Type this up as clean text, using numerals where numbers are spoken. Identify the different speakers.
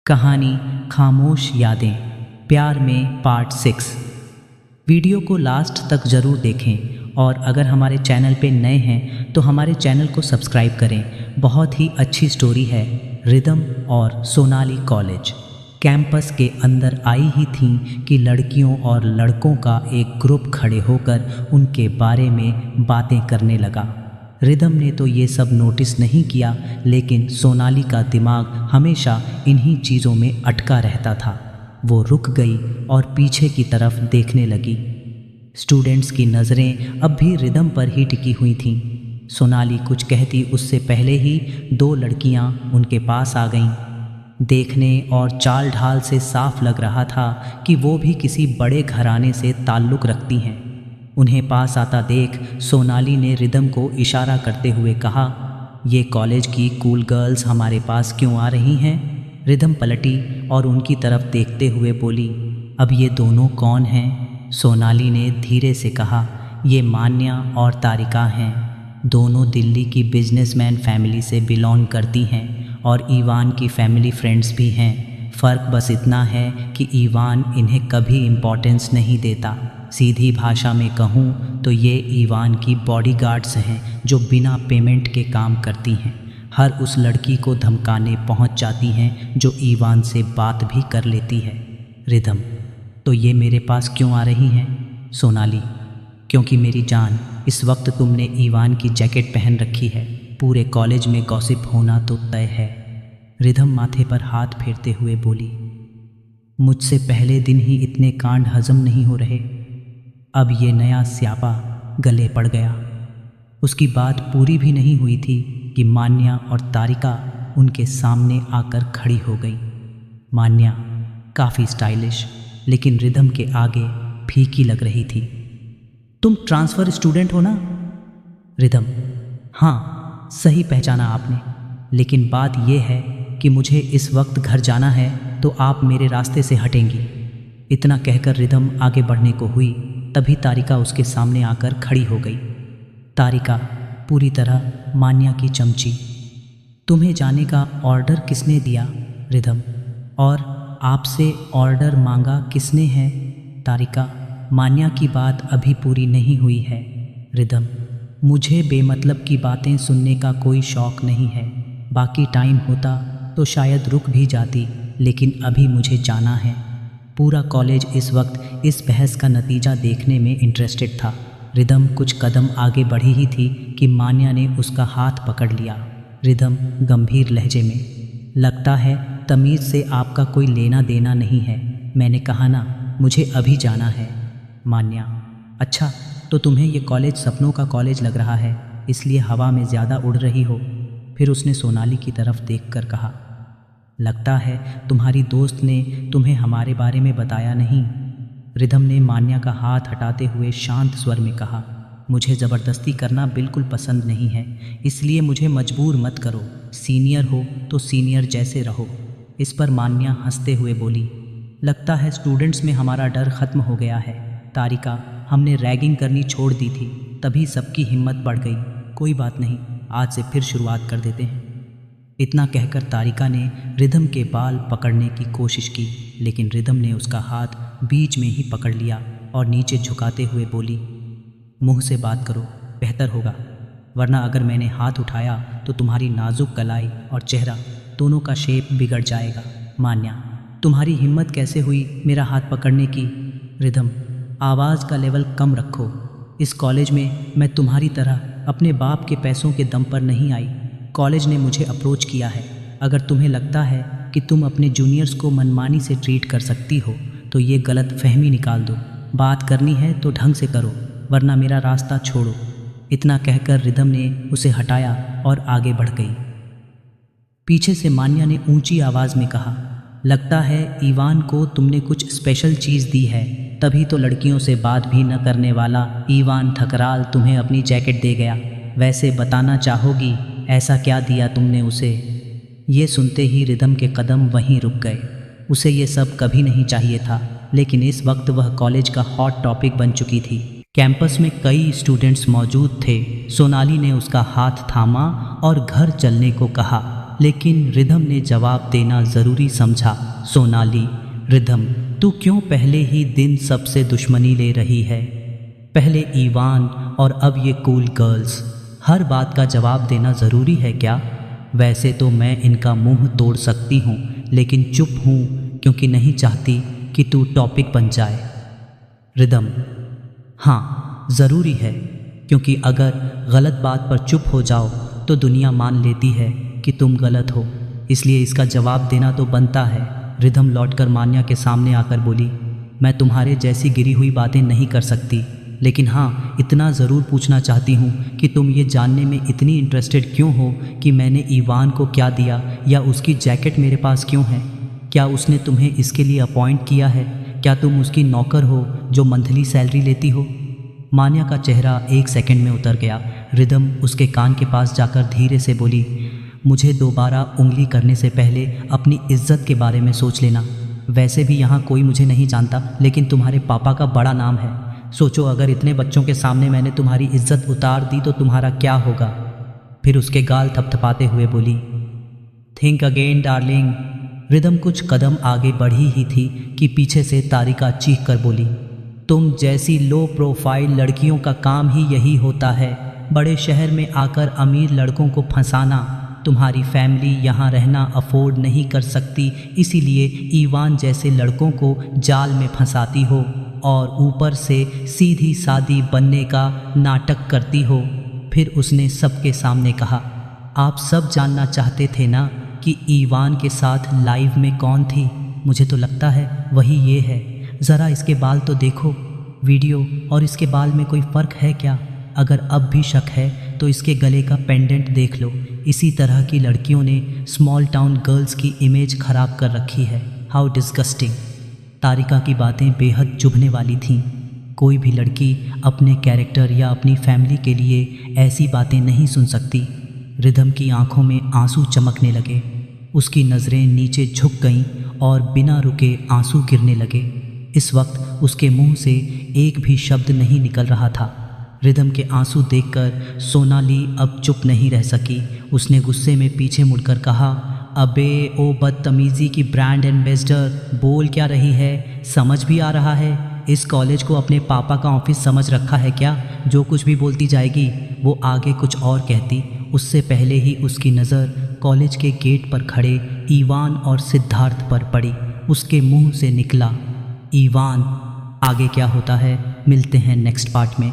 Speaker 1: कहानी खामोश यादें प्यार में पार्ट 6। वीडियो को लास्ट तक ज़रूर देखें और अगर हमारे चैनल पे नए हैं तो हमारे चैनल को सब्सक्राइब करें। बहुत ही अच्छी स्टोरी है। रिदम और सोनाली कॉलेज कैंपस के अंदर आई ही थीं कि लड़कियों और लड़कों का एक ग्रुप खड़े होकर उनके बारे में बातें करने लगा। रिदम ने तो ये सब नोटिस नहीं किया, लेकिन सोनाली का दिमाग हमेशा इन्हीं चीज़ों में अटका रहता था। वो रुक गई और पीछे की तरफ देखने लगी। स्टूडेंट्स की नज़रें अब भी रिदम पर ही टिकी हुई थीं। सोनाली कुछ कहती उससे पहले ही 2 लड़कियां उनके पास आ गईं। देखने और चाल ढाल से साफ लग रहा था कि वो भी किसी बड़े घराने से ताल्लुक़ रखती हैं। उन्हें पास आता देख सोनाली ने रिदम को इशारा करते हुए कहा, ये कॉलेज की कूल गर्ल्स हमारे पास क्यों आ रही हैं? रिदम पलटी और उनकी तरफ देखते हुए बोली, अब ये दोनों कौन हैं? सोनाली ने धीरे से कहा, ये मान्या और तारिका हैं। दोनों दिल्ली की बिजनेसमैन फैमिली से बिलोंग करती हैं और ईवान की फैमिली फ्रेंड्स भी हैं। फ़र्क बस इतना है कि ईवान इन्हें कभी इम्पोर्टेंस नहीं देता। सीधी भाषा में कहूँ तो ये ईवान की बॉडीगार्ड्स हैं जो बिना पेमेंट के काम करती हैं। हर उस लड़की को धमकाने पहुँच जाती हैं जो ईवान से बात भी कर लेती है। रिदम, तो ये मेरे पास क्यों आ रही हैं? सोनाली, क्योंकि मेरी जान, इस वक्त तुमने ईवान की जैकेट पहन रखी है। पूरे कॉलेज में गॉसिप होना तो तय है। रिदम माथे पर हाथ फेरते हुए बोली, मुझसे पहले दिन ही इतने कांड हजम नहीं हो रहे, अब ये नया स्यापा गले पड़ गया। उसकी बात पूरी भी नहीं हुई थी कि मान्या और तारिका उनके सामने आकर खड़ी हो गई। मान्या काफ़ी स्टाइलिश, लेकिन रिदम के आगे फीकी लग रही थी। तुम ट्रांसफ़र स्टूडेंट हो ना? रिदम, हाँ, सही पहचाना आपने, लेकिन बात यह है कि मुझे इस वक्त घर जाना है, तो आप मेरे रास्ते से हटेंगी। इतना कहकर रिदम आगे बढ़ने को हुई, तभी तारिका उसके सामने आकर खड़ी हो गई। तारिका पूरी तरह मान्या की चमची। तुम्हें जाने का ऑर्डर किसने दिया? रिदम, और आपसे ऑर्डर मांगा किसने है? तारिका, मान्या की बात अभी पूरी नहीं हुई है। रिदम, मुझे बेमतलब की बातें सुनने का कोई शौक़ नहीं है। बाकी टाइम होता तो शायद रुक भी जाती, लेकिन अभी मुझे जाना है। पूरा कॉलेज इस वक्त इस बहस का नतीजा देखने में इंटरेस्टेड था। रिदम कुछ कदम आगे बढ़ी ही थी कि मान्या ने उसका हाथ पकड़ लिया। रिदम गंभीर लहजे में, लगता है तमीज़ से आपका कोई लेना देना नहीं है। मैंने कहा ना, मुझे अभी जाना है। मान्या, अच्छा, तो तुम्हें ये कॉलेज सपनों का कॉलेज लग रहा है, इसलिए हवा में ज़्यादा उड़ रही हो। फिर उसने सोनाली की तरफ देखकर कहा, लगता है तुम्हारी दोस्त ने तुम्हें हमारे बारे में बताया नहीं। रिदम ने मान्या का हाथ हटाते हुए शांत स्वर में कहा, मुझे ज़बरदस्ती करना बिल्कुल पसंद नहीं है, इसलिए मुझे मजबूर मत करो। सीनियर हो तो सीनियर जैसे रहो। इस पर मान्या हंसते हुए बोली, लगता है स्टूडेंट्स में हमारा डर ख़त्म हो गया है। तारिका, हमने रैगिंग करनी छोड़ दी थी, तभी सबकी हिम्मत बढ़ गई। कोई बात नहीं, आज से फिर शुरुआत कर देते हैं। इतना कहकर तारिका ने रिदम के बाल पकड़ने की कोशिश की, लेकिन रिदम ने उसका हाथ बीच में ही पकड़ लिया और नीचे झुकाते हुए बोली, मुंह से बात करो, बेहतर होगा, वरना अगर मैंने हाथ उठाया तो तुम्हारी नाजुक कलाई और चेहरा दोनों का शेप बिगड़ जाएगा। मान्या, तुम्हारी हिम्मत कैसे हुई मेरा हाथ पकड़ने की? रिदम, आवाज़ का लेवल कम रखो। इस कॉलेज में मैं तुम्हारी तरह अपने बाप के पैसों के दम पर नहीं आई। कॉलेज ने मुझे अप्रोच किया है। अगर तुम्हें लगता है कि तुम अपने जूनियर्स को मनमानी से ट्रीट कर सकती हो तो ये गलत फहमी निकाल दो। बात करनी है तो ढंग से करो, वरना मेरा रास्ता छोड़ो। इतना कहकर रिदम ने उसे हटाया और आगे बढ़ गई। पीछे से मान्या ने ऊंची आवाज़ में कहा, लगता है ईवान को तुमने कुछ स्पेशल चीज़ दी है, तभी तो लड़कियों से बात भी न करने वाला ईवान ठकराल तुम्हें अपनी जैकेट दे गया। वैसे बताना चाहोगी ऐसा क्या दिया तुमने उसे? ये सुनते ही रिदम के कदम वहीं रुक गए। उसे ये सब कभी नहीं चाहिए था, लेकिन इस वक्त वह कॉलेज का हॉट टॉपिक बन चुकी थी। कैंपस में कई स्टूडेंट्स मौजूद थे। सोनाली ने उसका हाथ थामा और घर चलने को कहा। लेकिन रिधम ने जवाब देना ज़रूरी समझा। सोनाली, रिधम, तू क्यों पहले ही दिन सबसे दुश्मनी ले रही है? पहले ईवान और अब ये कूल गर्ल्स। हर बात का जवाब देना ज़रूरी है क्या? वैसे तो मैं इनका मुंह तोड़ सकती हूँ, लेकिन चुप हूँ क्योंकि नहीं चाहती कि तू टॉपिक बन जाए। रिधम, हाँ ज़रूरी है, क्योंकि अगर गलत बात पर चुप हो जाओ तो दुनिया मान लेती है कि तुम गलत हो, इसलिए इसका जवाब देना तो बनता है। रिधम लौटकर मान्या के सामने आकर बोली, मैं तुम्हारे जैसी गिरी हुई बातें नहीं कर सकती, लेकिन हाँ इतना ज़रूर पूछना चाहती हूँ कि तुम ये जानने में इतनी इंटरेस्टेड क्यों हो कि मैंने ईवान को क्या दिया या उसकी जैकेट मेरे पास क्यों है? क्या उसने तुम्हें इसके लिए अपॉइंट किया है? क्या तुम उसकी नौकर हो जो मंथली सैलरी लेती हो? मान्या का चेहरा 1 सेकंड में उतर गया। रिधम उसके कान के पास जाकर धीरे से बोली, मुझे दोबारा उंगली करने से पहले अपनी इज्जत के बारे में सोच लेना। वैसे भी यहाँ कोई मुझे नहीं जानता, लेकिन तुम्हारे पापा का बड़ा नाम है। सोचो अगर इतने बच्चों के सामने मैंने तुम्हारी इज्जत उतार दी तो तुम्हारा क्या होगा? फिर उसके गाल थपथपाते हुए बोली, थिंक अगेन डार्लिंग। रिधम कुछ कदम आगे बढ़ी ही थी कि पीछे से तारिका चीख कर बोली, तुम जैसी लो प्रोफाइल लड़कियों का काम ही यही होता है, बड़े शहर में आकर अमीर लड़कों को फंसाना। तुम्हारी फैमिली यहाँ रहना अफोर्ड नहीं कर सकती, इसीलिए ईवान जैसे लड़कों को जाल में फंसाती हो और ऊपर से सीधी सादी बनने का नाटक करती हो। फिर उसने सबके सामने कहा, आप सब जानना चाहते थे ना कि ईवान के साथ लाइव में कौन थी? मुझे तो लगता है वही ये है। ज़रा इसके बाल तो देखो, वीडियो और इसके बाल में कोई फ़र्क है क्या? अगर अब भी शक है तो इसके गले का पेंडेंट देख लो। इसी तरह की लड़कियों ने स्मॉल टाउन गर्ल्स की इमेज ख़राब कर रखी है। How disgusting. तारिका की बातें बेहद चुभने वाली थीं। कोई भी लड़की अपने कैरेक्टर या अपनी फैमिली के लिए ऐसी बातें नहीं सुन सकती। रिधम की आंखों में आंसू चमकने लगे। उसकी नज़रें नीचे झुक गईं और बिना रुके आंसू गिरने लगे। इस वक्त उसके मुंह से एक भी शब्द नहीं निकल रहा था। रिधम के आंसू देखकर सोनाली अब चुप नहीं रह सकी। उसने गुस्से में पीछे मुड़कर कहा, अबे ओ बदतमीज़ी की ब्रांड एम्बेसडर, बोल क्या रही है? समझ भी आ रहा है इस कॉलेज को अपने पापा का ऑफिस समझ रखा है क्या? जो कुछ भी बोलती जाएगी वो आगे कुछ और कहती। उससे पहले ही उसकी नज़र कॉलेज के गेट पर खड़े ईवान और सिद्धार्थ पर पड़ी। उसके मुंह से निकला, ईवान। आगे क्या होता है मिलते हैं नेक्स्ट पार्ट में।